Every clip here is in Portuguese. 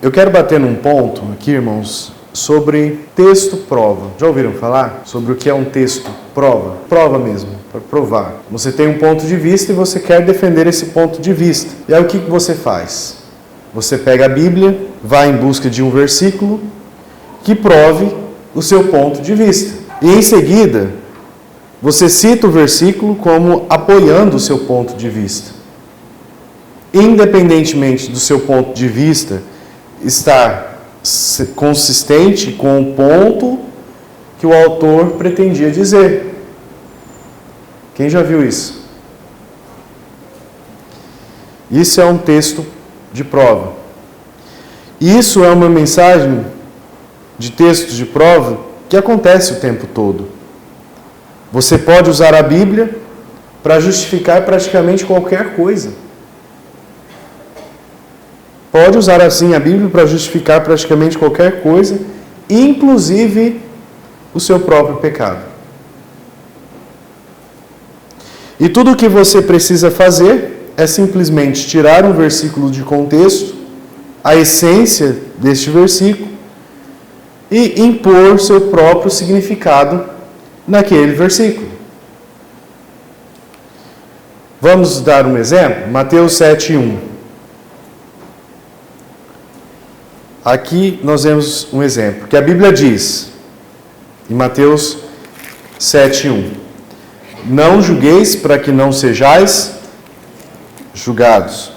Eu quero bater num ponto aqui, irmãos, sobre texto prova. Já ouviram falar sobre o que é um texto prova? Prova mesmo, para provar. Você tem um ponto de vista e você quer defender esse ponto de vista. E aí o que você faz? Você pega a Bíblia, vai em busca de um versículo que prove o seu ponto de vista. E em seguida, você cita o versículo como apoiando o seu ponto de vista. Independentemente do seu ponto de vista estar consistente com o ponto que o autor pretendia dizer. Quem já viu isso? Isso é um texto de prova. Isso é uma mensagem de textos de prova que acontece o tempo todo. Você pode usar a Bíblia para justificar praticamente qualquer coisa. Pode usar assim a Bíblia para justificar praticamente qualquer coisa, inclusive o seu próprio pecado. E tudo o que você precisa fazer é simplesmente tirar um versículo de contexto, a essência deste versículo, e impor seu próprio significado naquele versículo. Vamos dar um exemplo? Mateus 7:1. Aqui nós vemos um exemplo, que a Bíblia diz, em Mateus 7:1, não julgueis para que não sejais julgados.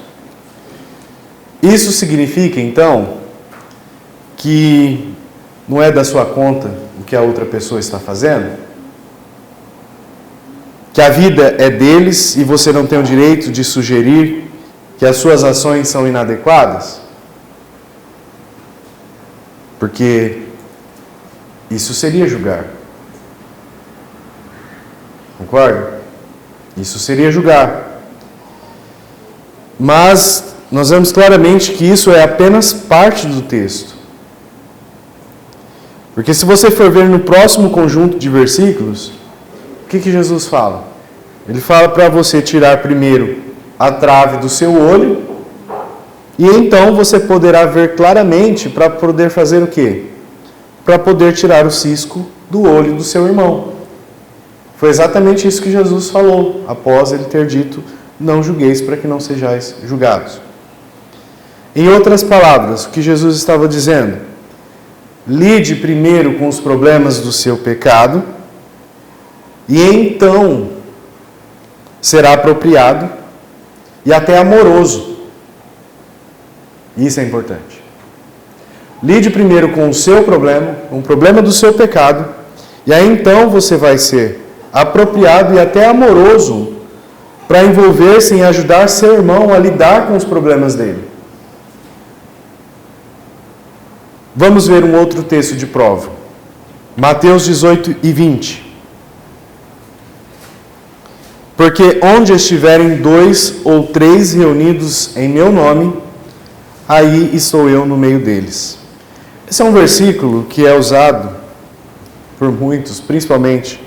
Isso significa, então, que não é da sua conta o que a outra pessoa está fazendo? Que a vida é deles e você não tem o direito de sugerir que as suas ações são inadequadas? Porque isso seria julgar. Concorda? Isso seria julgar. Mas nós vemos claramente que isso é apenas parte do texto. Porque se você for ver no próximo conjunto de versículos, o que Jesus fala? Ele fala para você tirar primeiro a trave do seu olho, e então você poderá ver claramente para poder fazer o quê? Para poder tirar o cisco do olho do seu irmão. Foi exatamente isso que Jesus falou, após ele ter dito, não julgueis para que não sejais julgados. Em outras palavras, o que Jesus estava dizendo? Lide primeiro com os problemas do seu pecado, e então será apropriado e até amoroso. Isso é importante. Lide primeiro com o seu problema, com o problema do seu pecado, e aí então você vai ser apropriado e até amoroso para envolver-se em ajudar seu irmão a lidar com os problemas dele. Vamos ver um outro texto de prova. Mateus 18:20. Porque onde estiverem 2 ou 3 reunidos em meu nome, aí estou eu no meio deles. Esse é um versículo que é usado por muitos, principalmente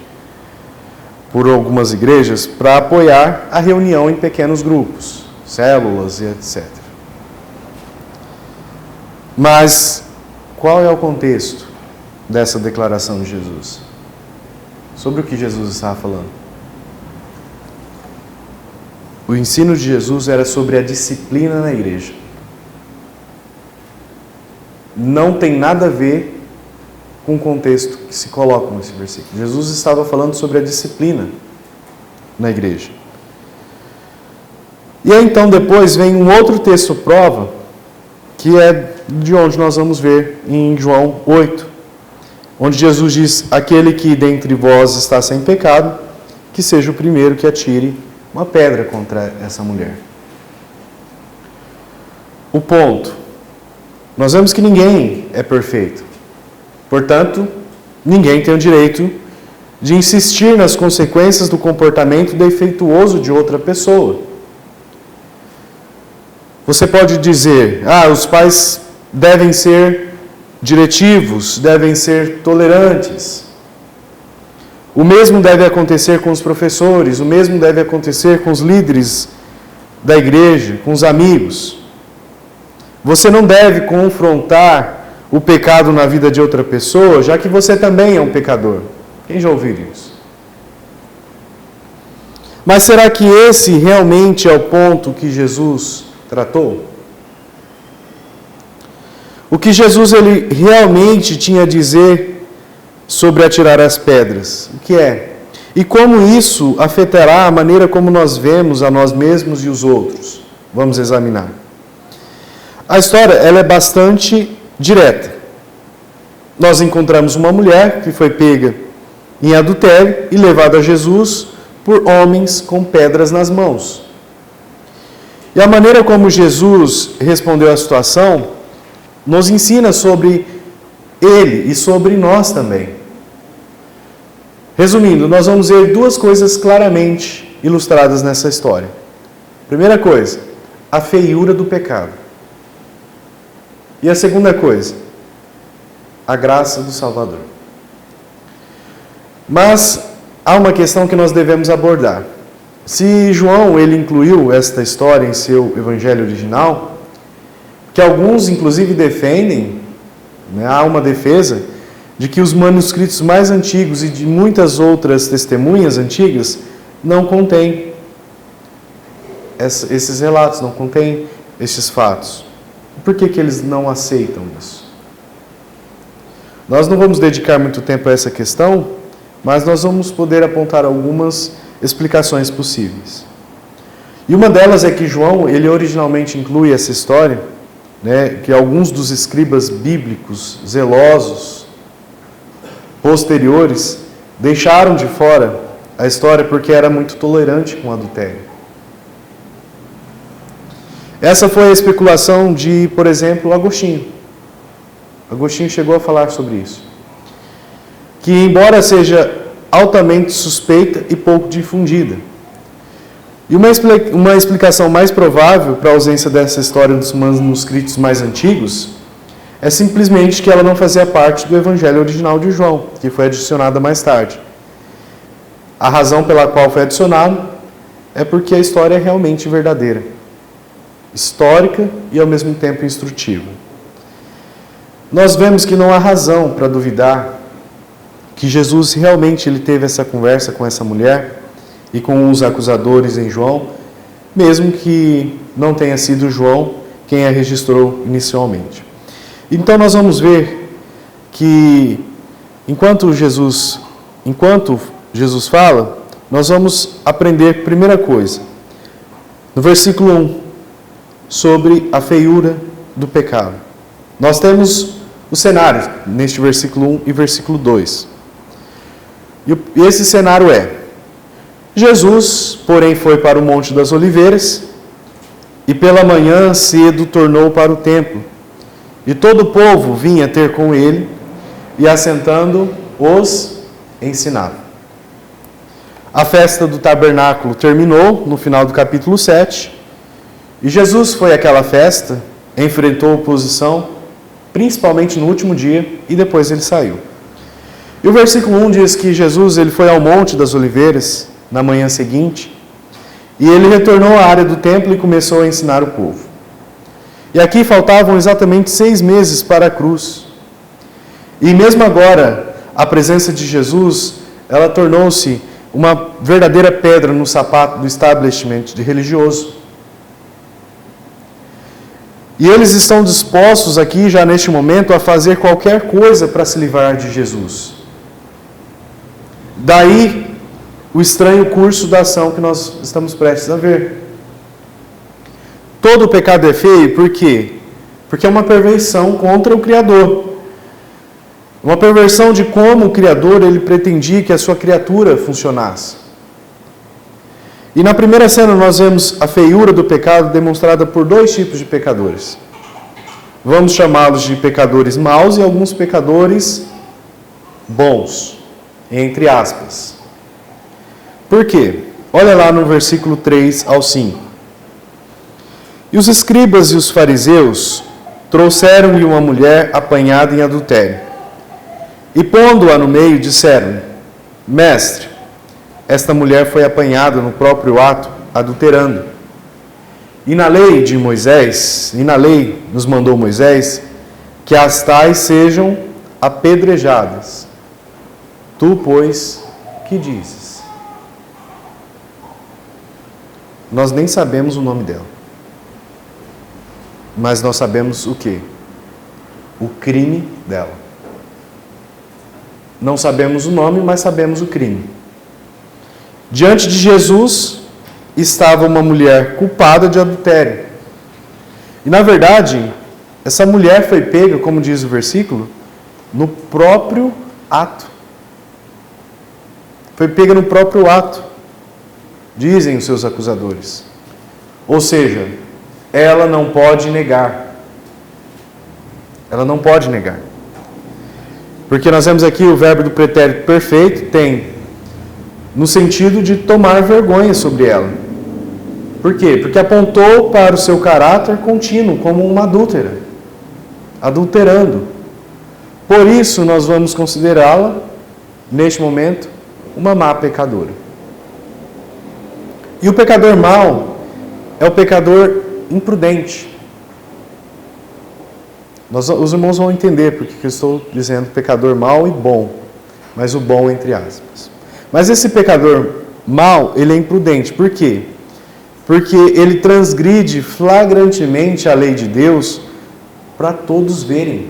por algumas igrejas, para apoiar a reunião em pequenos grupos, células e etc. Mas qual é o contexto dessa declaração de Jesus? Sobre o que Jesus estava falando? O ensino de Jesus era sobre a disciplina na igreja. Não tem nada a ver com o contexto que se coloca nesse versículo. Jesus estava falando sobre a disciplina na igreja. E aí então depois vem um outro texto prova, que é de onde nós vamos ver em João 8, onde Jesus diz, aquele que dentre vós está sem pecado, que seja o primeiro que atire uma pedra contra essa mulher. O ponto. Nós vemos que ninguém é perfeito. Portanto, ninguém tem o direito de insistir nas consequências do comportamento defeituoso de outra pessoa. Você pode dizer, os pais devem ser diretivos, devem ser tolerantes. O mesmo deve acontecer com os professores, o mesmo deve acontecer com os líderes da igreja, com os amigos. você não deve confrontar o pecado na vida de outra pessoa, já que você também é um pecador. Quem já ouviu isso? Mas será que esse realmente é o ponto que Jesus tratou? O que Jesus ele realmente tinha a dizer sobre atirar as pedras? O que é? E como isso afetará a maneira como nós vemos a nós mesmos e os outros? Vamos examinar. A história ela é bastante direta. Nós encontramos uma mulher que foi pega em adultério e levada a Jesus por homens com pedras nas mãos. E a maneira como Jesus respondeu à situação nos ensina sobre ele e sobre nós também. Resumindo, nós vamos ver duas coisas claramente ilustradas nessa história. Primeira coisa, a feiura do pecado. E a segunda coisa, a graça do Salvador. Mas há uma questão que nós devemos abordar. Se João ele incluiu esta história em seu evangelho original, que alguns inclusive defendem, há uma defesa de que os manuscritos mais antigos e de muitas outras testemunhas antigas não contêm esses relatos, não contêm esses fatos. Por que eles não aceitam isso? Nós não vamos dedicar muito tempo a essa questão, mas nós vamos poder apontar algumas explicações possíveis. E uma delas é que João, ele originalmente inclui essa história, que alguns dos escribas bíblicos zelosos, posteriores, deixaram de fora a história porque era muito tolerante com o adultério. Essa foi a especulação de, por exemplo, Agostinho. Agostinho chegou a falar sobre isso. Que embora seja altamente suspeita e pouco difundida. E uma explicação mais provável para a ausência dessa história dos manuscritos mais antigos é simplesmente que ela não fazia parte do evangelho original de João, que foi adicionada mais tarde. A razão pela qual foi adicionado é porque a história é realmente verdadeira, histórica e ao mesmo tempo instrutiva. Nós vemos que não há razão para duvidar que Jesus realmente ele teve essa conversa com essa mulher e com os acusadores em João, mesmo que não tenha sido João quem a registrou inicialmente. Então nós vamos ver que enquanto Jesus fala, nós vamos aprender primeira coisa, no versículo 1, sobre a feiura do pecado. Nós temos o cenário neste versículo 1 e versículo 2. E esse cenário é: Jesus, porém, foi para o Monte das Oliveiras e pela manhã cedo tornou para o templo. E todo o povo vinha ter com ele e, assentando, os ensinava. A festa do tabernáculo terminou no final do capítulo 7 e Jesus foi àquela festa, enfrentou oposição, principalmente no último dia, e depois ele saiu. E o versículo 1 diz que Jesus ele foi ao Monte das Oliveiras na manhã seguinte e ele retornou à área do templo e começou a ensinar o povo. E aqui faltavam exatamente 6 meses para a cruz. E mesmo agora, a presença de Jesus, ela tornou-se uma verdadeira pedra no sapato do establishment religioso. E eles estão dispostos aqui, já neste momento, a fazer qualquer coisa para se livrar de Jesus. Daí, o estranho curso da ação que nós estamos prestes a ver. Todo o pecado é feio, por quê? Porque é uma perversão contra o Criador. Uma perversão de como o Criador ele pretendia que a sua criatura funcionasse. E na primeira cena nós vemos a feiura do pecado demonstrada por 2 tipos de pecadores. Vamos chamá-los de pecadores maus e alguns pecadores bons, entre aspas. Por quê? Olha lá no versículo 3 ao 5. E os escribas e os fariseus trouxeram-lhe uma mulher apanhada em adultério. E pondo-a no meio, disseram: Mestre, esta mulher foi apanhada no próprio ato, adulterando. E na lei de Moisés, e na lei nos mandou Moisés, que as tais sejam apedrejadas. Tu, pois, que dizes? Nós nem sabemos o nome dela. Mas nós sabemos o quê? O crime dela. Não sabemos o nome, mas sabemos o crime. Diante de Jesus estava uma mulher culpada de adultério. E na verdade, essa mulher foi pega, como diz o versículo, no próprio ato. Foi pega no próprio ato, dizem os seus acusadores. Ou seja, ela não pode negar. Ela não pode negar. Porque nós vemos aqui o verbo do pretérito perfeito, tem no sentido de tomar vergonha sobre ela. Por quê? Porque apontou para o seu caráter contínuo, como uma adúltera, adulterando. Por isso, nós vamos considerá-la, neste momento, uma má pecadora. E o pecador mau é o pecador imprudente. Os irmãos vão entender porque eu estou dizendo pecador mau e bom, mas o bom entre aspas. Mas esse pecador mau, ele é imprudente. Por quê? Porque ele transgride flagrantemente a lei de Deus para todos verem.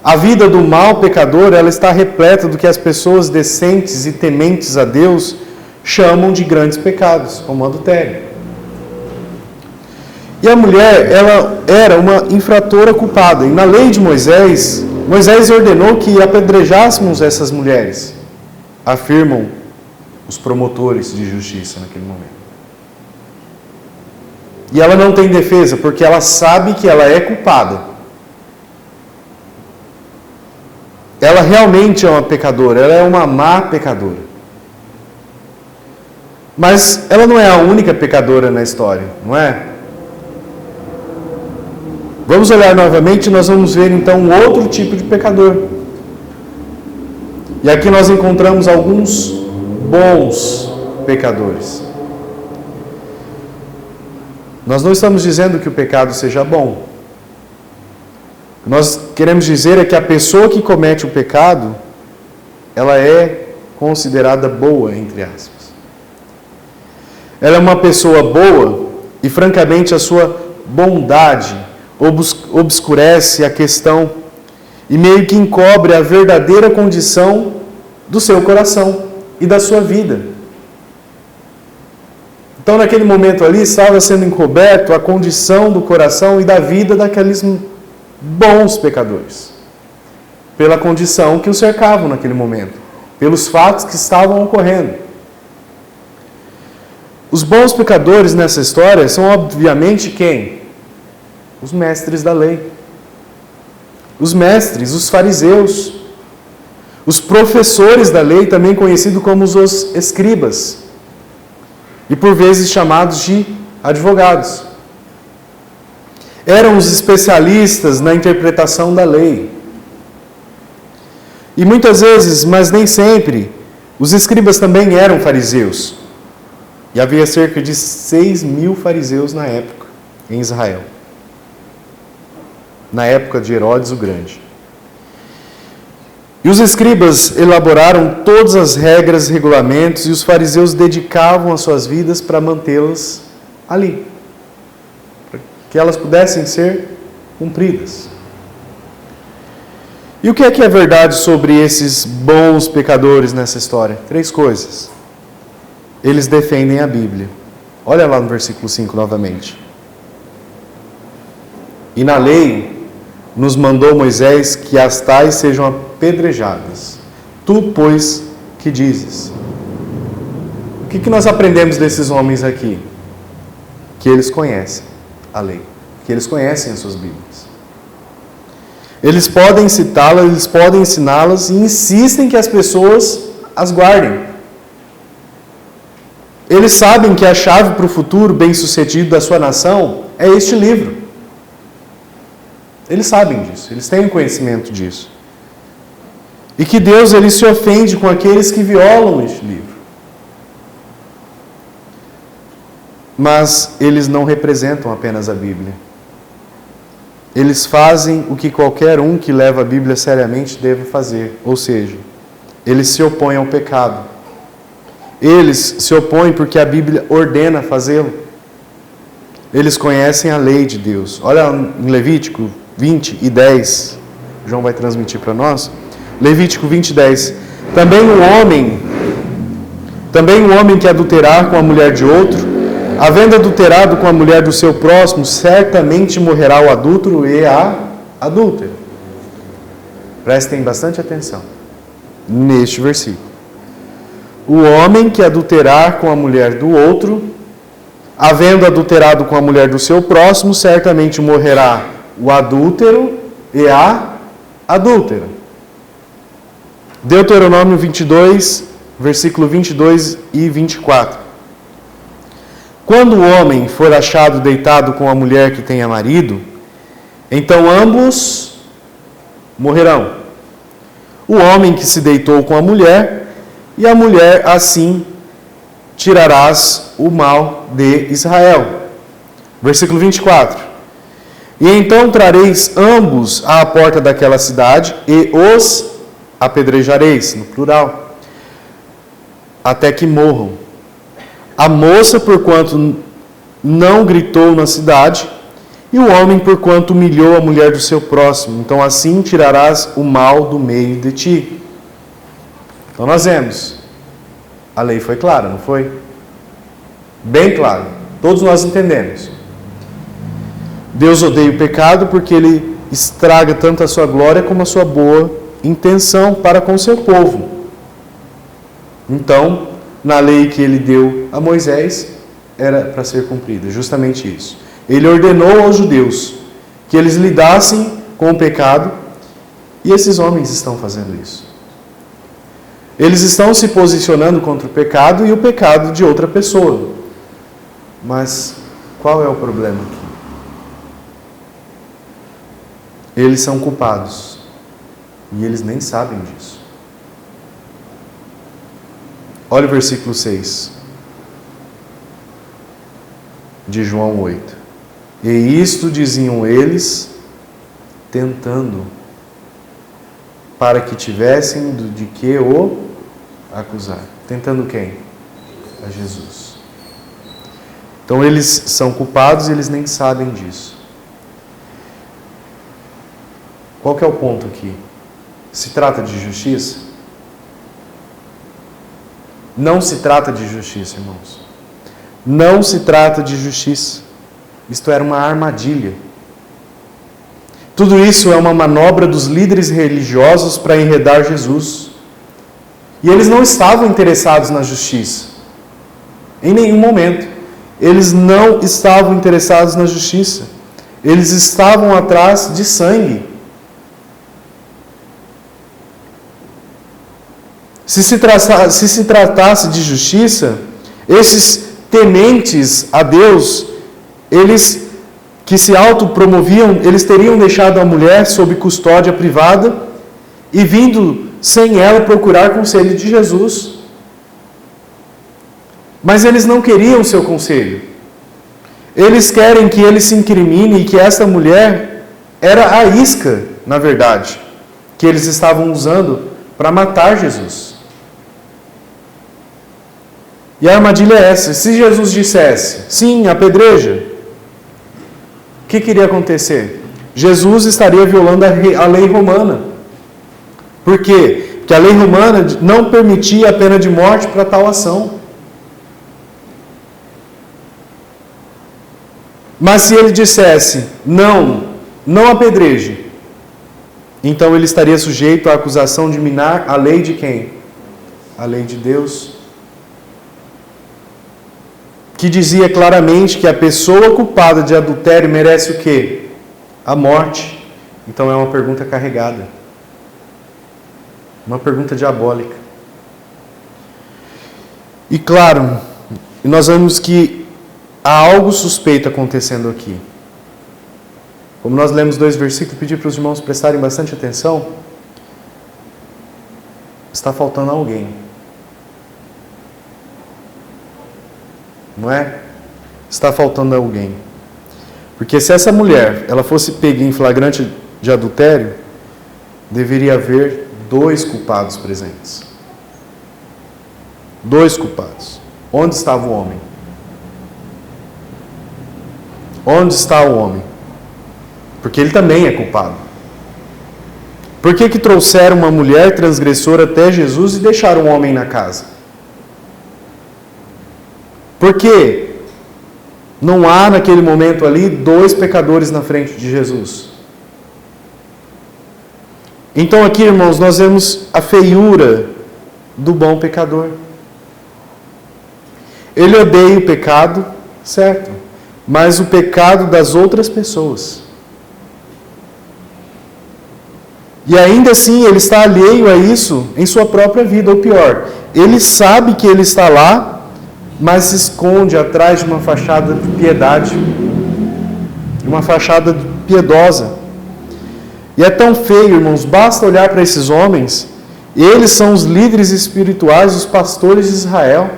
A vida do mau pecador, ela está repleta do que as pessoas decentes e tementes a Deus chamam de grandes pecados, como o adultério. E a mulher, ela era uma infratora culpada. E na lei de Moisés, Moisés ordenou que apedrejássemos essas mulheres, afirmam os promotores de justiça naquele momento. E ela não tem defesa, porque ela sabe que ela é culpada. Ela realmente é uma pecadora, ela é uma má pecadora. Mas ela não é a única pecadora na história, não é? Vamos olhar novamente e nós vamos ver então um outro tipo de pecador. E aqui nós encontramos alguns bons pecadores. Nós não estamos dizendo que o pecado seja bom. O que nós queremos dizer é que a pessoa que comete o pecado, ela é considerada boa, entre aspas. Ela é uma pessoa boa e, francamente, a sua bondade obscurece a questão e meio que encobre a verdadeira condição do seu coração e da sua vida. Então, naquele momento ali, estava sendo encoberto a condição do coração e da vida daqueles bons pecadores, pela condição que os cercavam naquele momento, pelos fatos que estavam ocorrendo. Os bons pecadores nessa história são, obviamente, quem? Os mestres da lei. Os mestres, os fariseus. Os professores da lei, também conhecidos como os escribas. E por vezes chamados de advogados. Eram os especialistas na interpretação da lei. E muitas vezes, mas nem sempre, os escribas também eram fariseus. E havia cerca de 6.000 fariseus na época, em Israel. Na época de Herodes o Grande. E os escribas elaboraram todas as regras, regulamentos, e os fariseus dedicavam as suas vidas para mantê-las ali, para que elas pudessem ser cumpridas. E o que é verdade sobre esses bons pecadores nessa história? 3 coisas. Eles defendem a Bíblia. Olha lá no versículo 5 novamente. E na lei nos mandou Moisés que as tais sejam apedrejadas. Tu, pois, que dizes? O que nós aprendemos desses homens aqui? Que eles conhecem a lei, que eles conhecem as suas Bíblias. Eles podem citá-las, eles podem ensiná-las e insistem que as pessoas as guardem. Eles sabem que a chave para o futuro bem-sucedido da sua nação é este livro. Eles sabem disso, eles têm conhecimento disso. E que Deus ele se ofende com aqueles que violam este livro. mas eles não representam apenas a Bíblia. Eles fazem o que qualquer um que leva a Bíblia seriamente deve fazer, ou seja, eles se opõem ao pecado. Eles se opõem porque a Bíblia ordena fazê-lo. Eles conhecem a lei de Deus. Olha em Levítico 20 e 10. João vai transmitir para nós. Levítico 20 e 10. Também o homem que adulterar com a mulher de outro, havendo adulterado com a mulher do seu próximo, certamente morrerá o adúltero e a adúltera. Prestem bastante atenção neste versículo. O homem que adulterar com a mulher do outro, havendo adulterado com a mulher do seu próximo, certamente morrerá o adúltero e a adúltera. Deuteronômio 22, versículo 22 e 24. Quando o homem for achado deitado com a mulher que tenha marido, então ambos morrerão. O homem que se deitou com a mulher, e a mulher assim tirarás o mal de Israel. Versículo 24. E então trareis ambos à porta daquela cidade e os apedrejareis, no plural, até que morram. A moça, porquanto não gritou na cidade, e o homem, porquanto humilhou a mulher do seu próximo. Então assim tirarás o mal do meio de ti. Então nós vemos, a lei foi clara, não foi? Bem clara, todos nós entendemos. Deus odeia o pecado porque ele estraga tanto a sua glória como a sua boa intenção para com o seu povo. Então, na lei que ele deu a Moisés, era para ser cumprida, justamente isso. Ele ordenou aos judeus que eles lidassem com o pecado, e esses homens estão fazendo isso. Eles estão se posicionando contra o pecado e o pecado de outra pessoa. Mas qual é o problema aqui? Eles são culpados e eles nem sabem disso. Olha o versículo 6 de João 8. E isto diziam eles, tentando, para que tivessem de que o acusar. Tentando quem? A Jesus. Então eles são culpados e eles nem sabem disso. Qual que é o ponto aqui? Se trata de justiça? Não se trata de justiça, irmãos. Não se trata de justiça. Isto era uma armadilha. Tudo isso é uma manobra dos líderes religiosos para enredar Jesus. E eles não estavam interessados na justiça. Em nenhum momento. Eles não estavam interessados na justiça. Eles estavam atrás de sangue. Se se tratasse de justiça, esses tementes a Deus, eles que se autopromoviam, eles teriam deixado a mulher sob custódia privada e vindo sem ela procurar conselho de Jesus. Mas eles não queriam seu conselho. Eles querem que ele se incrimine e que esta mulher era a isca, na verdade, que eles estavam usando para matar Jesus. E a armadilha é essa. Se Jesus dissesse, sim, apedreja, o que iria acontecer? Jesus estaria violando a lei romana. Por quê? Porque a lei romana não permitia a pena de morte para tal ação. Mas se ele dissesse, não apedreje, então ele estaria sujeito à acusação de minar a lei de quem? A lei de Deus. Que dizia claramente que a pessoa culpada de adultério merece o quê? A morte. Então é uma pergunta carregada. Uma pergunta diabólica. E claro, nós vemos que há algo suspeito acontecendo aqui. Como nós lemos 2 versículos, pedir para os irmãos prestarem bastante atenção. Está faltando alguém. Não é? está faltando alguém. Porque se essa mulher ela fosse pega em flagrante de adultério, deveria haver 2 culpados presentes. 2 culpados. Onde estava o homem? Onde está o homem? Porque ele também é culpado. Por que trouxeram uma mulher transgressora até Jesus e deixaram o homem na casa? Porque não há naquele momento ali 2 pecadores na frente de Jesus. Então aqui, irmãos, nós vemos a feiura do bom pecador. Ele odeia o pecado, certo? Mas o pecado das outras pessoas. E ainda assim ele está alheio a isso em sua própria vida, ou pior, ele sabe que ele está lá, mas se esconde atrás de uma fachada de piedade, de uma fachada piedosa. E é tão feio, irmãos, basta olhar para esses homens, eles são os líderes espirituais, os pastores de Israel.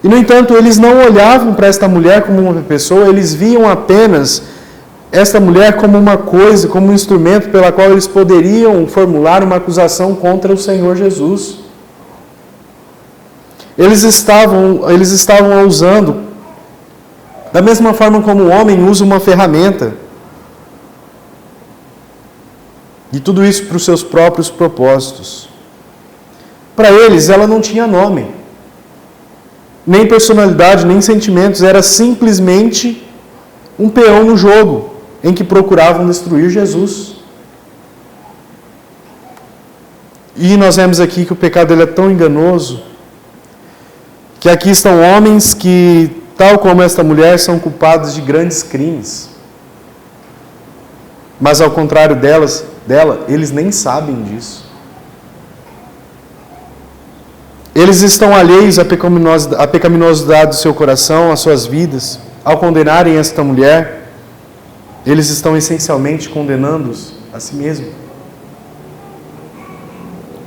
E, no entanto, eles não olhavam para esta mulher como uma pessoa, eles viam apenas esta mulher como uma coisa, como um instrumento pela qual eles poderiam formular uma acusação contra o Senhor Jesus. Eles estavam a usando, da mesma forma como o homem usa uma ferramenta, e tudo isso para os seus próprios propósitos. Para eles, ela não tinha nome, nem personalidade, nem sentimentos, era simplesmente um peão no jogo, em que procuravam destruir Jesus. E nós vemos aqui que o pecado ele é tão enganoso, que aqui estão homens que, tal como esta mulher, são culpados de grandes crimes. Mas ao contrário dela, eles nem sabem disso. Eles estão alheios à pecaminosidade do seu coração, às suas vidas. Ao condenarem esta mulher, eles estão essencialmente condenando-os a si mesmos.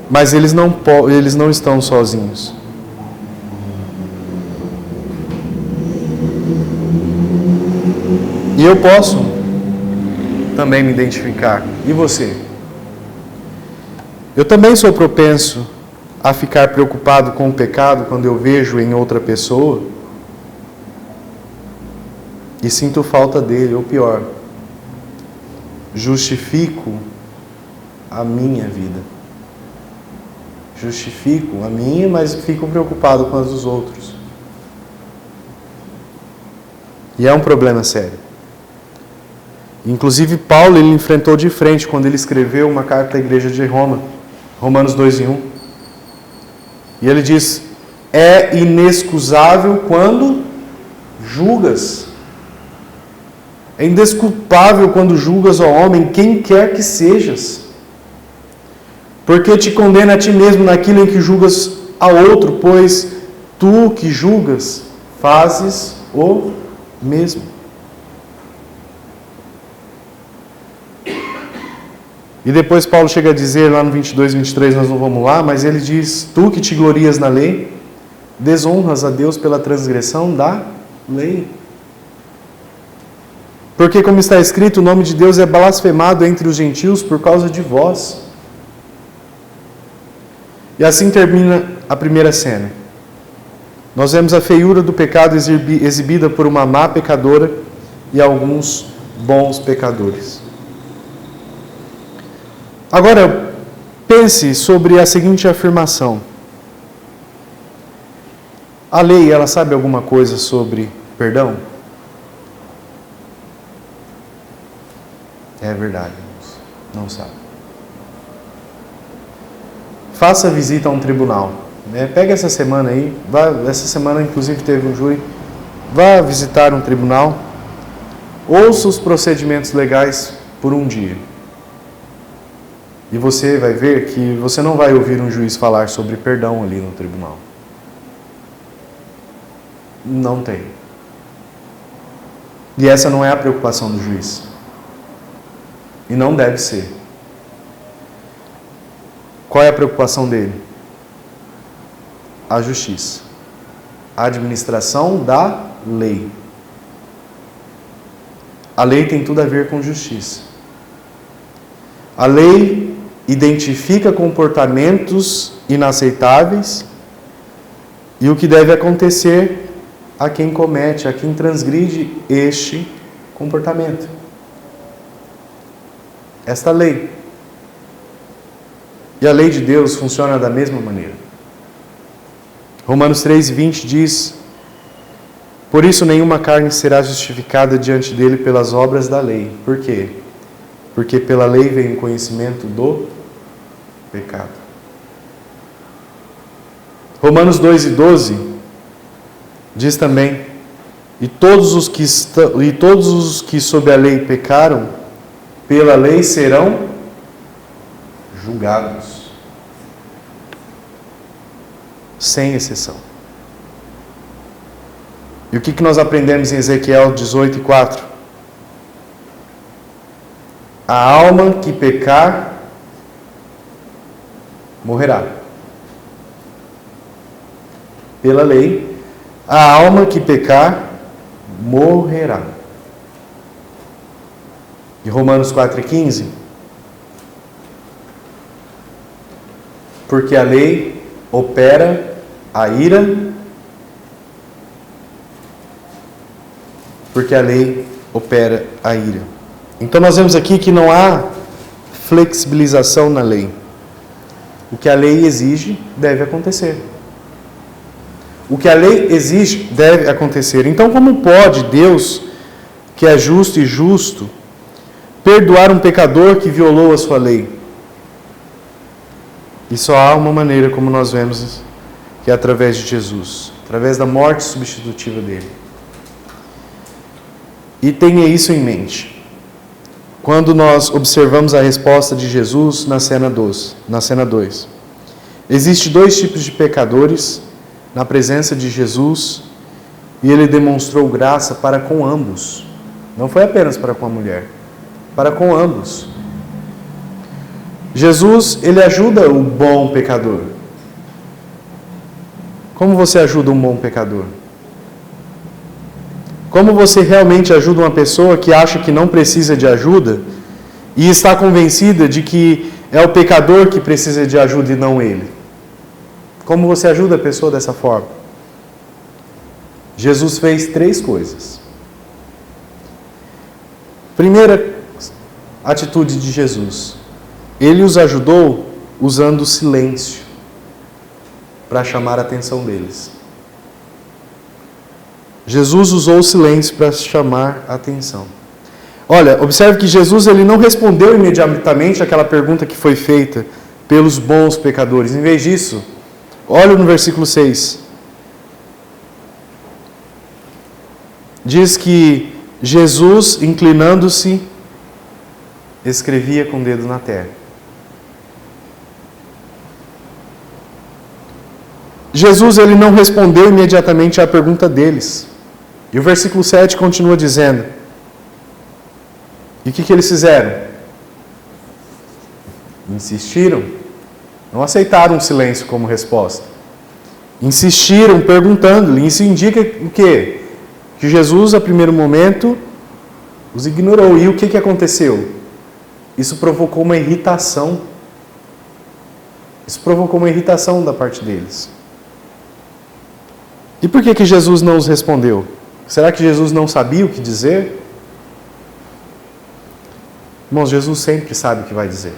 Mas eles não estão sozinhos. E eu posso também me identificar. E você? Eu também sou propenso a ficar preocupado com o pecado quando eu vejo em outra pessoa e sinto falta dele, ou pior, justifico a minha vida. Justifico a minha, mas fico preocupado com as dos outros. E é um problema sério. Inclusive, Paulo ele enfrentou de frente quando ele escreveu uma carta à igreja de Roma, Romanos 2:1. E ele diz: é inexcusável quando julgas. É indesculpável quando julgas ao homem, quem quer que sejas. Porque te condena a ti mesmo naquilo em que julgas a outro, pois tu que julgas, fazes o mesmo. E depois Paulo chega a dizer, lá no 22, 23, nós não vamos lá, mas ele diz: tu que te glorias na lei, desonras a Deus pela transgressão da lei. Porque, como está escrito, o nome de Deus é blasfemado entre os gentios por causa de vós. E assim termina a primeira cena. Nós vemos a feiura do pecado exibida por uma má pecadora e alguns bons pecadores. Agora, pense sobre a seguinte afirmação. A lei, ela sabe alguma coisa sobre perdão? É verdade, irmãos. Não sabe. Faça visita a um tribunal. Pega essa semana aí. Essa semana, inclusive, teve um júri. Vá visitar um tribunal. Ouça os procedimentos legais por um dia. E você vai ver que você não vai ouvir um juiz falar sobre perdão ali no tribunal. Não tem. E essa não é a preocupação do juiz. E não deve ser. Qual é a preocupação dele? A justiça. A administração da lei. A lei tem tudo a ver com justiça. A lei identifica comportamentos inaceitáveis e o que deve acontecer a quem comete, a quem transgride este comportamento. Esta lei. E a lei de Deus funciona da mesma maneira. Romanos 3:20 diz: por isso nenhuma carne será justificada diante dele pelas obras da lei. Por quê? Porque pela lei vem o conhecimento do pecado. Romanos 2:12 diz também: e todos os que sob a lei pecaram, pela lei serão julgados. Sem exceção. E o que nós aprendemos em Ezequiel 18:4? A alma que pecar morrerá. Pela lei, a alma que pecar morrerá. E Romanos 4:15, porque a lei opera a ira, porque a lei opera a ira. Então nós vemos aqui que não há flexibilização na lei. O que a lei exige deve acontecer. O que a lei exige deve acontecer. Então, como pode Deus, que é justo e justo, perdoar um pecador que violou a sua lei? E só há uma maneira, como nós vemos, que é através de Jesus, através da morte substitutiva dele. E tenha isso em mente quando nós observamos a resposta de Jesus na cena 2. Existem dois tipos de pecadores na presença de Jesus, e ele demonstrou graça para com ambos. Não foi apenas para com a mulher, para com ambos. Jesus, ele ajuda o bom pecador. Como você ajuda um bom pecador? Como você realmente ajuda uma pessoa que acha que não precisa de ajuda e está convencida de que é o pecador que precisa de ajuda e não ele? Como você ajuda a pessoa dessa forma? Jesus fez 3 coisas. Primeira atitude de Jesus: ele os ajudou usando o silêncio para chamar a atenção deles. Jesus usou o silêncio para chamar a atenção. Olha, observe que Jesus ele não respondeu imediatamente àquela pergunta que foi feita pelos bons pecadores. Em vez disso, olha no versículo 6. Diz que Jesus, inclinando-se, escrevia com o dedo na terra. Jesus ele não respondeu imediatamente à pergunta deles. E o versículo 7 continua dizendo: e o que eles fizeram? Insistiram. Não aceitaram o silêncio como resposta. Insistiram perguntando-lhe. Isso indica o quê? Que Jesus, a primeiro momento, os ignorou. E o que aconteceu? Isso provocou uma irritação. Isso provocou uma irritação da parte deles. E por que Jesus não os respondeu? Será que Jesus não sabia o que dizer? Irmãos, Jesus sempre sabe o que vai dizer.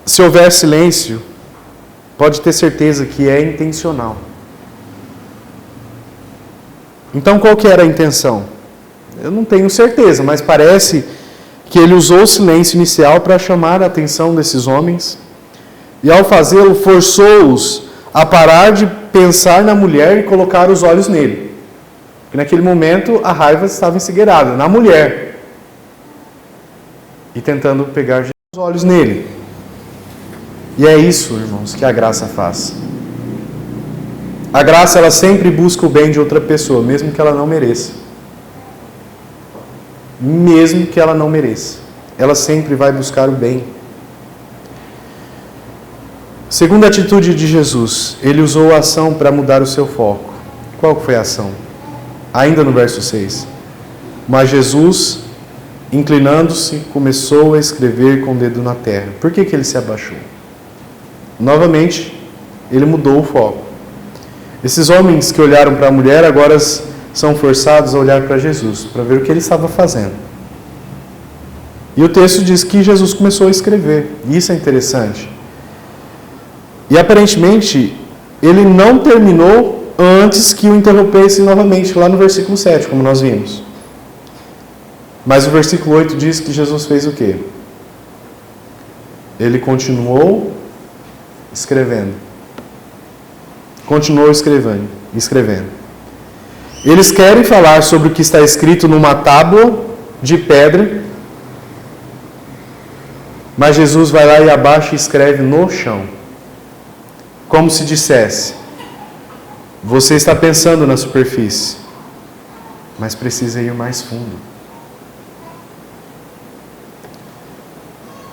Se houver silêncio, pode ter certeza que é intencional. Então, qual que era a intenção? Eu não tenho certeza, mas parece que ele usou o silêncio inicial para chamar a atenção desses homens. E ao fazê-lo, forçou-os a parar de pensar na mulher e colocar os olhos nele. Porque naquele momento a raiva estava encegueirada na mulher. E tentando pegar os olhos nele. E é isso, irmãos, que a graça faz. A graça, ela sempre busca o bem de outra pessoa, mesmo que ela não mereça. Mesmo que ela não mereça. Ela sempre vai buscar o bem. Segunda atitude de Jesus, ele usou a ação para mudar o seu foco. Qual foi a ação? Ainda no verso 6. Mas Jesus, inclinando-se, começou a escrever com o dedo na terra. Por que ele se abaixou? Novamente, ele mudou o foco. Esses homens que olharam para a mulher agora são forçados a olhar para Jesus, para ver o que ele estava fazendo. E o texto diz que Jesus começou a escrever. E isso é interessante. E aparentemente, ele não terminou antes que o interrompesse novamente, lá no versículo 7, como nós vimos. Mas o versículo 8 diz que Jesus fez o quê? Ele continuou escrevendo. Continuou escrevendo. Eles querem falar sobre o que está escrito numa tábua de pedra, mas Jesus vai lá e abaixa e escreve no chão. Como se dissesse: você está pensando na superfície, mas precisa ir mais fundo.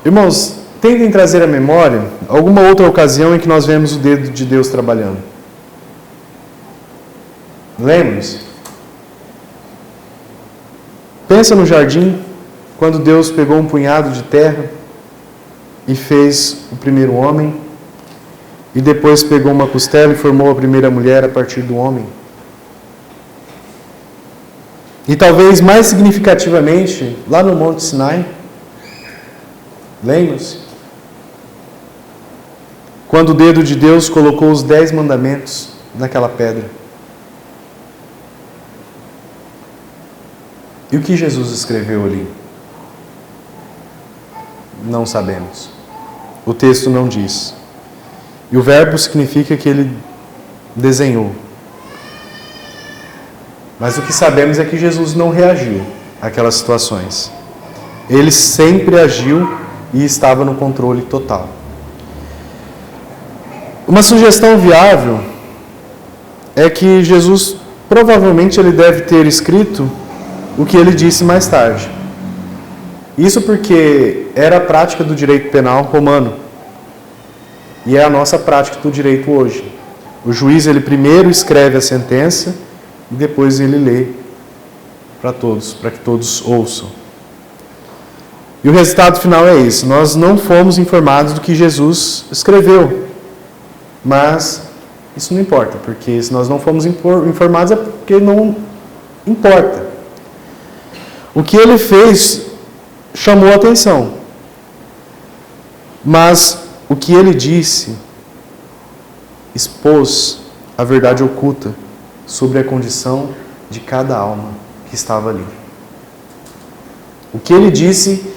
Irmãos, tentem trazer à memória alguma outra ocasião em que nós vemos o dedo de Deus trabalhando. Lembra-se? Pensa no jardim, quando Deus pegou um punhado de terra e fez o primeiro homem, e depois pegou uma costela e formou a primeira mulher a partir do homem. E talvez mais significativamente, lá no Monte Sinai, lembra-se? Quando o dedo de Deus colocou os 10 mandamentos naquela pedra. E o que Jesus escreveu ali? Não sabemos. O texto não diz. E o verbo significa que ele desenhou. Mas o que sabemos é que Jesus não reagiu àquelas situações. Ele sempre agiu e estava no controle total. Uma sugestão viável é que Jesus provavelmente ele deve ter escrito o que ele disse mais tarde. Isso porque era a prática do direito penal romano. E é a nossa prática do direito hoje. O juiz ele primeiro escreve a sentença e depois ele lê para todos, para que todos ouçam. E o resultado final é esse. Nós não fomos informados do que Jesus escreveu. Mas isso não importa, porque se nós não fomos informados é porque não importa. O que ele fez chamou a atenção. Mas o que ele disse expôs a verdade oculta sobre a condição de cada alma que estava ali. O que ele disse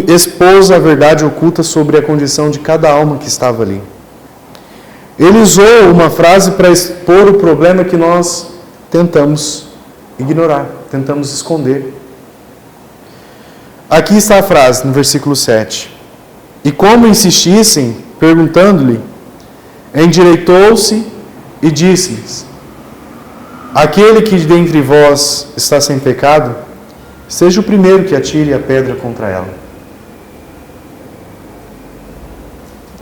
expôs a verdade oculta sobre a condição de cada alma que estava ali. Ele usou uma frase para expor o problema que nós tentamos ignorar, tentamos esconder. Aqui está a frase, no versículo 7. E como insistissem, perguntando-lhe, endireitou-se e disse-lhes: aquele que dentre vós está sem pecado, seja o primeiro que atire a pedra contra ela.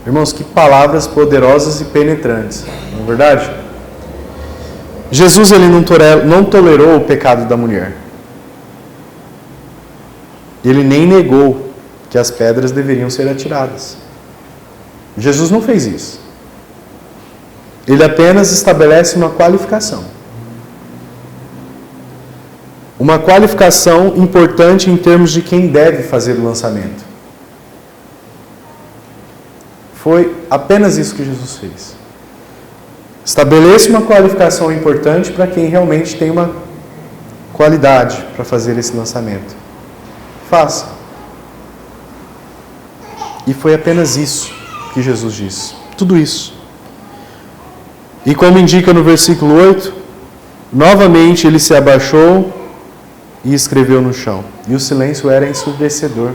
Irmãos, que palavras poderosas e penetrantes, não é verdade? Jesus ele não tolerou o pecado da mulher. Ele nem negou que as pedras deveriam ser atiradas. Jesus não fez isso. Ele apenas estabelece uma qualificação. Uma qualificação importante em termos de quem deve fazer o lançamento. Foi apenas isso que Jesus fez. Estabeleça uma qualificação importante para quem realmente tem uma qualidade para fazer esse lançamento. Faça. E foi apenas isso que Jesus disse. Tudo isso. E como indica no versículo 8, novamente ele se abaixou e escreveu no chão. E o silêncio era ensurdecedor.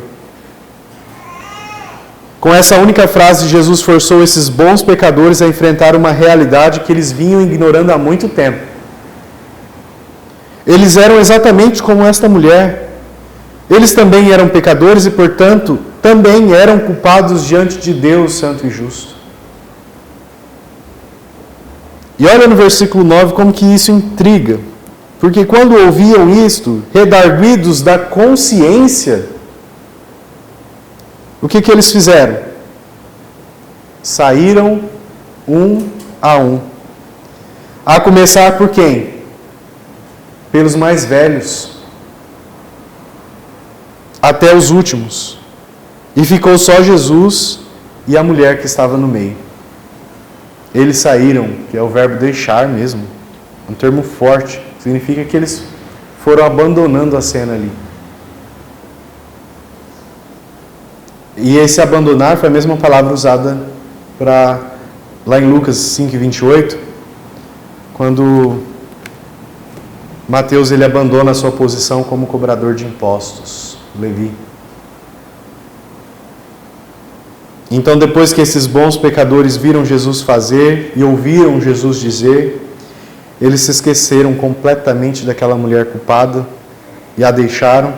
Com essa única frase, Jesus forçou esses bons pecadores a enfrentar uma realidade que eles vinham ignorando há muito tempo. Eles eram exatamente como esta mulher. Eles também eram pecadores e, portanto, também eram culpados diante de Deus santo e justo. E olha no versículo 9 como que isso intriga. Porque quando ouviam isto, redarguidos da consciência, o que eles fizeram? Saíram um a um. A começar por quem? Pelos mais velhos, até os últimos. E ficou só Jesus e a mulher que estava no meio. Eles saíram, que é o verbo deixar mesmo, um termo forte, significa que eles foram abandonando a cena ali. E esse abandonar foi a mesma palavra usada lá em Lucas 5:28, quando Mateus ele abandona a sua posição como cobrador de impostos, Levi. Então, depois que esses bons pecadores viram Jesus fazer e ouviram Jesus dizer, eles se esqueceram completamente daquela mulher culpada e a deixaram,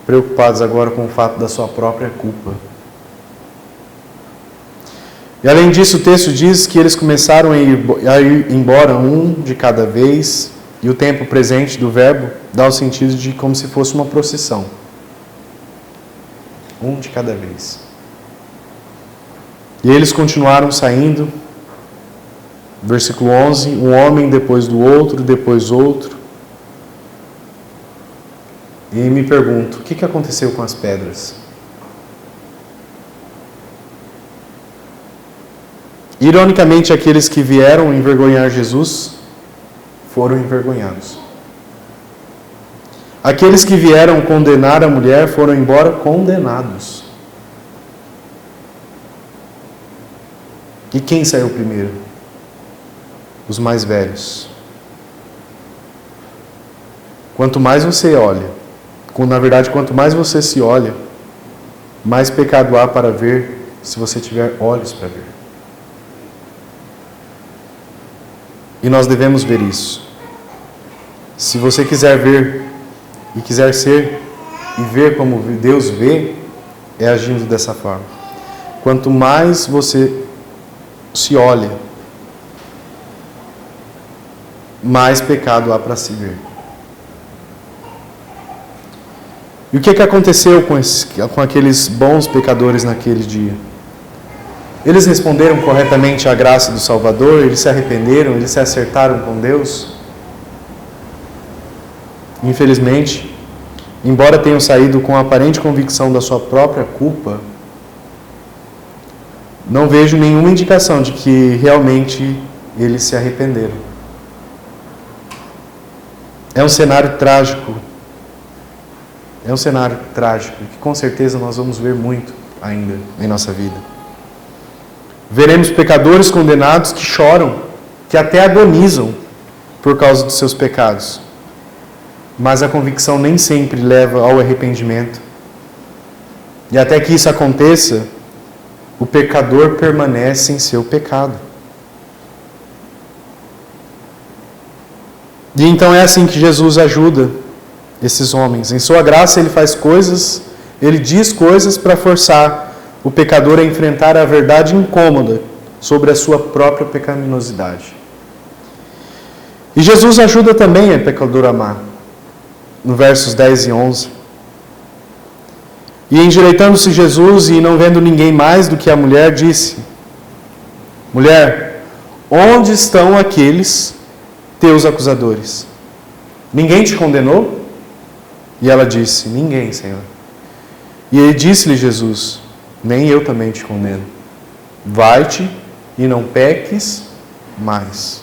preocupados agora com o fato da sua própria culpa. E além disso, o texto diz que eles começaram a ir embora um de cada vez, e o tempo presente do verbo dá o sentido de como se fosse uma procissão. Um de cada vez. E eles continuaram saindo. Versículo 11, um homem depois do outro, depois outro. E me pergunto, o que aconteceu com as pedras? Ironicamente, aqueles que vieram envergonhar Jesus foram envergonhados. Aqueles que vieram condenar a mulher foram embora condenados. E quem saiu primeiro? Os mais velhos. Quanto mais você olha, na verdade, quanto mais você se olha, mais pecado há para ver, se você tiver olhos para ver. E nós devemos ver isso. Se você quiser ver e quiser ser e ver como Deus vê, é agindo dessa forma. Quanto mais você se olha, mais pecado há para se ver. E o que aconteceu com aqueles bons pecadores naquele dia? Eles responderam corretamente à graça do Salvador? Eles se arrependeram? Eles se acertaram com Deus? Infelizmente, embora tenham saído com a aparente convicção da sua própria culpa, não vejo nenhuma indicação de que realmente eles se arrependeram. É um cenário trágico. É um cenário trágico que com certeza nós vamos ver muito ainda em nossa vida. Veremos pecadores condenados que choram, que até agonizam por causa dos seus pecados. Mas a convicção nem sempre leva ao arrependimento. E até que isso aconteça, o pecador permanece em seu pecado. E então é assim que Jesus ajuda esses homens. Em sua graça ele faz coisas, ele diz coisas para forçar o pecador a enfrentar a verdade incômoda sobre a sua própria pecaminosidade. E Jesus ajuda também o pecador a amar. No versos 10 e 11. E endireitando-se Jesus e não vendo ninguém mais do que a mulher, disse: Mulher, onde estão aqueles teus acusadores? Ninguém te condenou? E ela disse: Ninguém, Senhor. E ele disse-lhe Jesus: Nem eu também te condeno. Vai-te e não peques mais.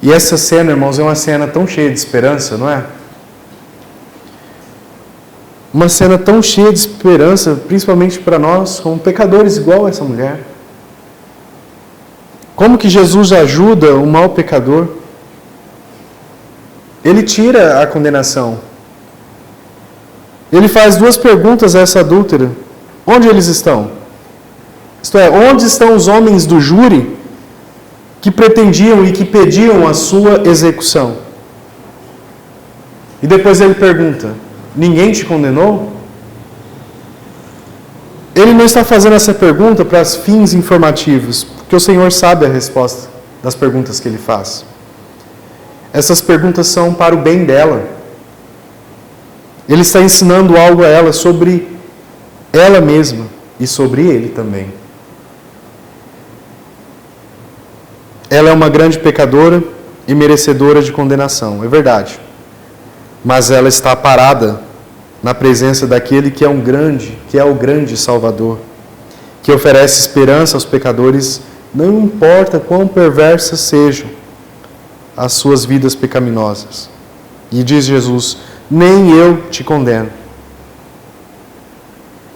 E essa cena, irmãos, é uma cena tão cheia de esperança, não é? Uma cena tão cheia de esperança, principalmente para nós, como pecadores igual a essa mulher. Como que Jesus ajuda o mau pecador? Ele tira a condenação. Ele faz duas perguntas a essa adúltera. Onde eles estão? Isto é, onde estão os homens do júri que pretendiam e que pediam a sua execução? E depois ele pergunta: Ninguém te condenou? Ele não está fazendo essa pergunta para fins informativos. Porque o Senhor sabe a resposta das perguntas que Ele faz. Essas perguntas são para o bem dela. Ele está ensinando algo a ela sobre ela mesma e sobre Ele também. Ela é uma grande pecadora e merecedora de condenação, é verdade. Mas ela está parada na presença daquele que é o grande Salvador, que oferece esperança aos pecadores, não importa quão perversas sejam as suas vidas pecaminosas. E diz Jesus: nem eu te condeno.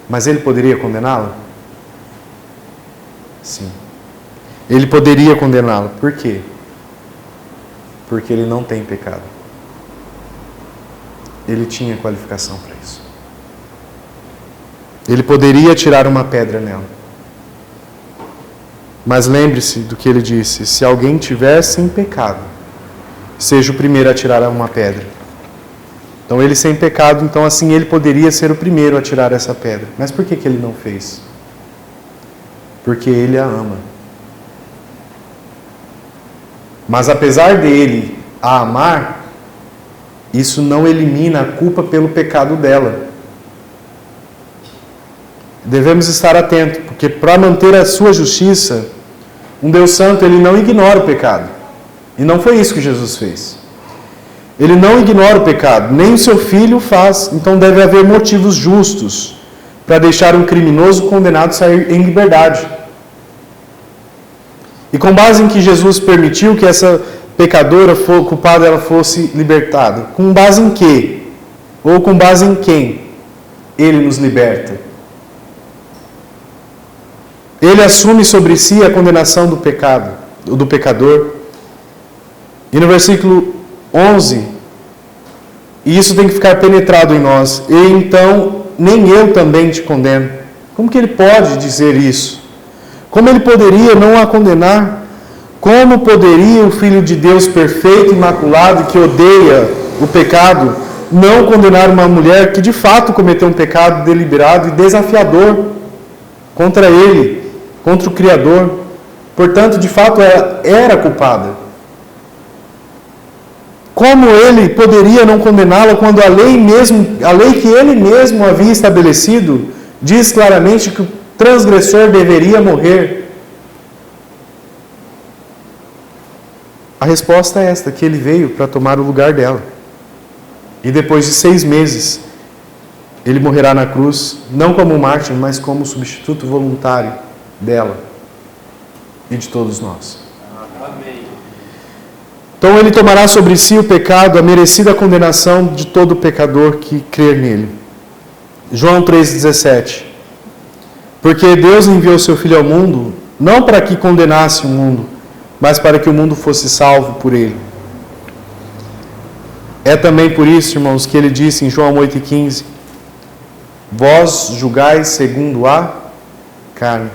Mas ele poderia condená-la? Sim. Ele poderia condená-la. Por quê? Porque ele não tem pecado. Ele tinha qualificação para isso. Ele poderia tirar uma pedra nela. Mas lembre-se do que ele disse: se alguém tiver sem pecado, seja o primeiro a tirar uma pedra. Então ele sem pecado, então assim ele poderia ser o primeiro a tirar essa pedra. Mas por que ele não fez? Porque ele a ama. Mas apesar dele a amar, isso não elimina a culpa pelo pecado dela. Devemos estar atentos, porque para manter a sua justiça, um Deus Santo, ele não ignora o pecado. E não foi isso que Jesus fez. Ele não ignora o pecado, nem o seu filho faz. Então deve haver motivos justos para deixar um criminoso condenado sair em liberdade. E com base em que Jesus permitiu que essa pecadora culpada ela fosse libertada? Com base em quê? Ou com base em quem ele nos liberta? Ele assume sobre si a condenação do pecado, do pecador. E no versículo 11, e isso tem que ficar penetrado em nós: e então nem eu também te condeno. Como que ele pode dizer isso? Como ele poderia não a condenar? Como poderia o Filho de Deus perfeito, imaculado, que odeia o pecado, não condenar uma mulher que de fato cometeu um pecado deliberado e desafiador contra ele, contra o Criador? Portanto, de fato, ela era culpada. Como ele poderia não condená-la quando a lei que ele mesmo havia estabelecido diz claramente que o transgressor deveria morrer? A resposta é esta, que ele veio para tomar o lugar dela. E depois de 6 meses, ele morrerá na cruz, não como mártir, mas como substituto voluntário dela e de todos nós. Amém. Então ele tomará sobre si o pecado, a merecida condenação de todo pecador que crer nele. João 3,17. Porque Deus enviou seu Filho ao mundo, não para que condenasse o mundo, mas para que o mundo fosse salvo por ele. É também por isso, irmãos, que ele disse em João 8,15: vós julgais segundo a carne,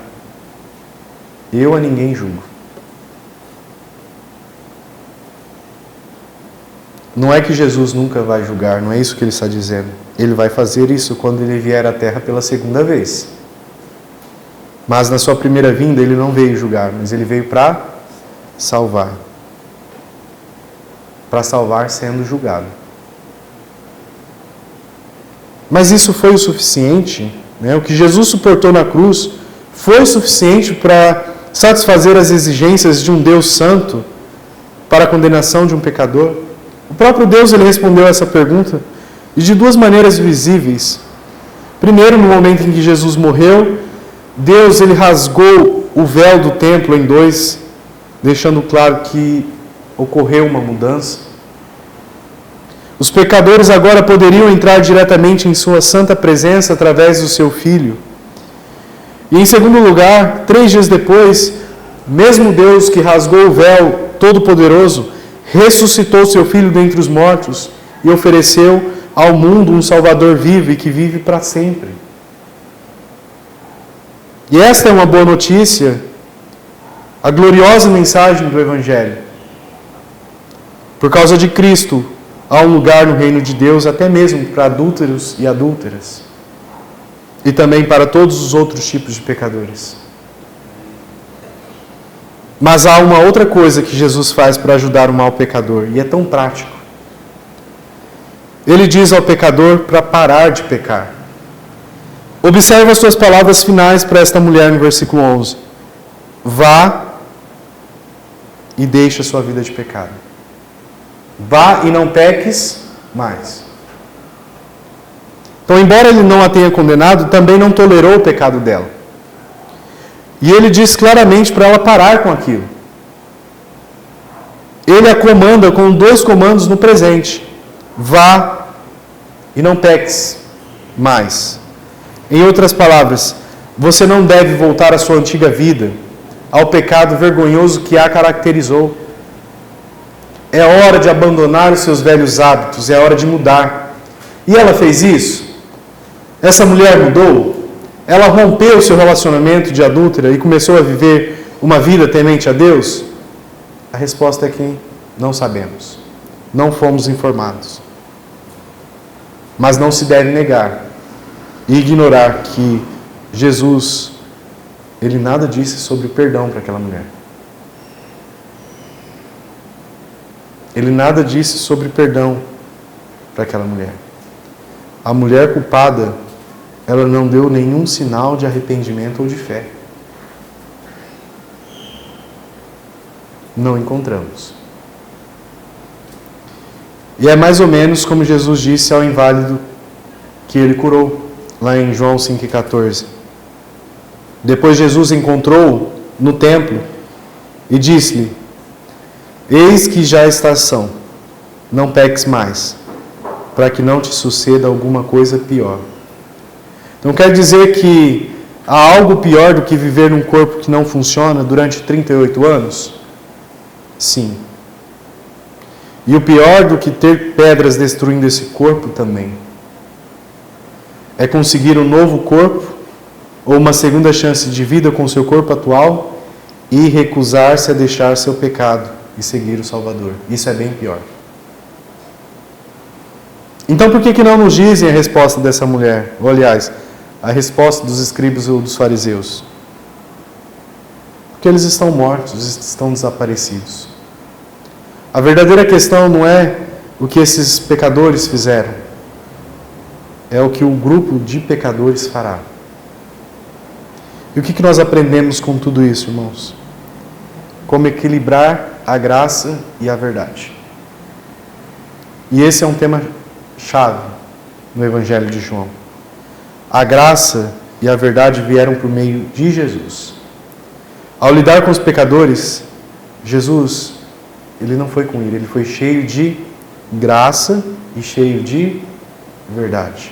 eu a ninguém julgo. Não é que Jesus nunca vai julgar, não é isso que ele está dizendo. Ele vai fazer isso quando ele vier à terra pela segunda vez. Mas na sua primeira vinda ele não veio julgar, mas ele veio para salvar. Para salvar sendo julgado. Mas isso foi o suficiente, né? O que Jesus suportou na cruz foi o suficiente para satisfazer as exigências de um Deus santo para a condenação de um pecador? O próprio Deus ele respondeu essa pergunta e de 2 maneiras visíveis. Primeiro, no momento em que Jesus morreu, Deus ele rasgou o véu do templo em 2, deixando claro que ocorreu uma mudança. Os pecadores agora poderiam entrar diretamente em sua santa presença através do seu Filho. E em segundo lugar, 3 dias depois, mesmo Deus que rasgou o véu todo-poderoso, ressuscitou seu Filho dentre os mortos e ofereceu ao mundo um Salvador vivo e que vive para sempre. E esta é uma boa notícia, a gloriosa mensagem do Evangelho. Por causa de Cristo, há um lugar no reino de Deus, até mesmo para adúlteros e adúlteras. E também para todos os outros tipos de pecadores. Mas há uma outra coisa que Jesus faz para ajudar o mau pecador, e é tão prático. Ele diz ao pecador para parar de pecar. Observe as suas palavras finais para esta mulher no versículo 11. Vá e deixe a sua vida de pecado. Vá e não peques mais. Então, embora ele não a tenha condenado, também não tolerou o pecado dela. E ele diz claramente para ela parar com aquilo. Ele a comanda com 2 comandos no presente. Vá e não peques mais. Em outras palavras, você não deve voltar à sua antiga vida, ao pecado vergonhoso que a caracterizou. É hora de abandonar os seus velhos hábitos, é hora de mudar. E ela fez isso? Essa mulher mudou? Ela rompeu o seu relacionamento de adúltera e começou a viver uma vida temente a Deus? A resposta é que não sabemos. Não fomos informados. Mas não se deve negar e ignorar que Jesus, ele nada disse sobre perdão para aquela mulher. Ele nada disse sobre perdão para aquela mulher. A mulher culpada, ela não deu nenhum sinal de arrependimento ou de fé. Não encontramos. E é mais ou menos como Jesus disse ao inválido que ele curou, lá em João 5,14. Depois Jesus encontrou-o no templo e disse-lhe: eis que já estás são, não peques mais, para que não te suceda alguma coisa pior. Então quer dizer que há algo pior do que viver num corpo que não funciona durante 38 anos? Sim. E o pior do que ter pedras destruindo esse corpo também é conseguir um novo corpo ou uma segunda chance de vida com seu corpo atual e recusar-se a deixar seu pecado e seguir o Salvador. Isso é bem pior. Então por que não nos dizem a resposta dessa mulher? Ou, aliás, a resposta dos escribas ou dos fariseus? Porque eles estão mortos, estão desaparecidos. A verdadeira questão não é o que esses pecadores fizeram, é o que o grupo de pecadores fará. E o que nós aprendemos com tudo isso, irmãos? Como equilibrar a graça e a verdade. E esse é um tema chave no Evangelho de João. A graça e a verdade vieram por meio de Jesus. Ao lidar com os pecadores, Jesus, ele não foi com ira, ele foi cheio de graça e cheio de verdade.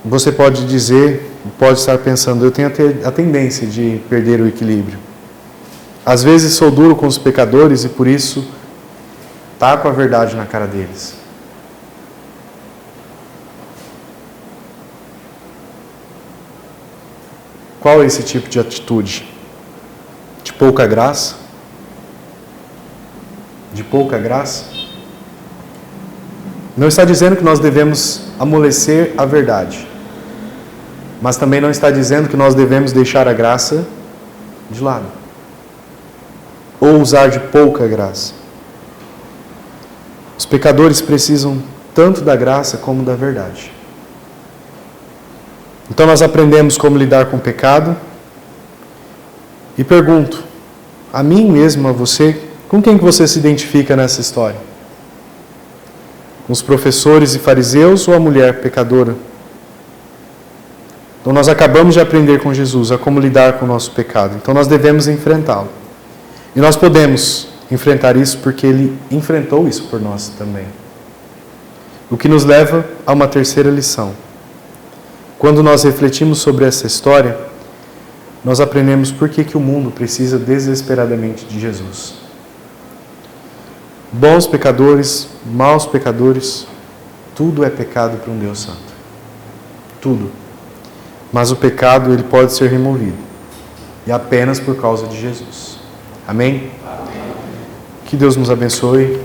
Você pode dizer, pode estar pensando, eu tenho a tendência de perder o equilíbrio. Às vezes sou duro com os pecadores e por isso taco a verdade na cara deles. Qual é esse tipo de atitude? De pouca graça? De pouca graça? Não está dizendo que nós devemos amolecer a verdade, mas também não está dizendo que nós devemos deixar a graça de lado, ou usar de pouca graça. Os pecadores precisam tanto da graça como da verdade. Então nós aprendemos como lidar com o pecado. E pergunto, a mim mesmo, a você, com quem que você se identifica nessa história? Com os professores e fariseus ou a mulher pecadora? Então nós acabamos de aprender com Jesus a como lidar com o nosso pecado. Então nós devemos enfrentá-lo. E nós podemos enfrentar isso porque Ele enfrentou isso por nós também. O que nos leva a uma terceira lição. Quando nós refletimos sobre essa história, nós aprendemos por que o mundo precisa desesperadamente de Jesus. Bons pecadores, maus pecadores, tudo é pecado para um Deus santo. Tudo. Mas o pecado, ele pode ser removido. E apenas por causa de Jesus. Amém? Amém. Que Deus nos abençoe.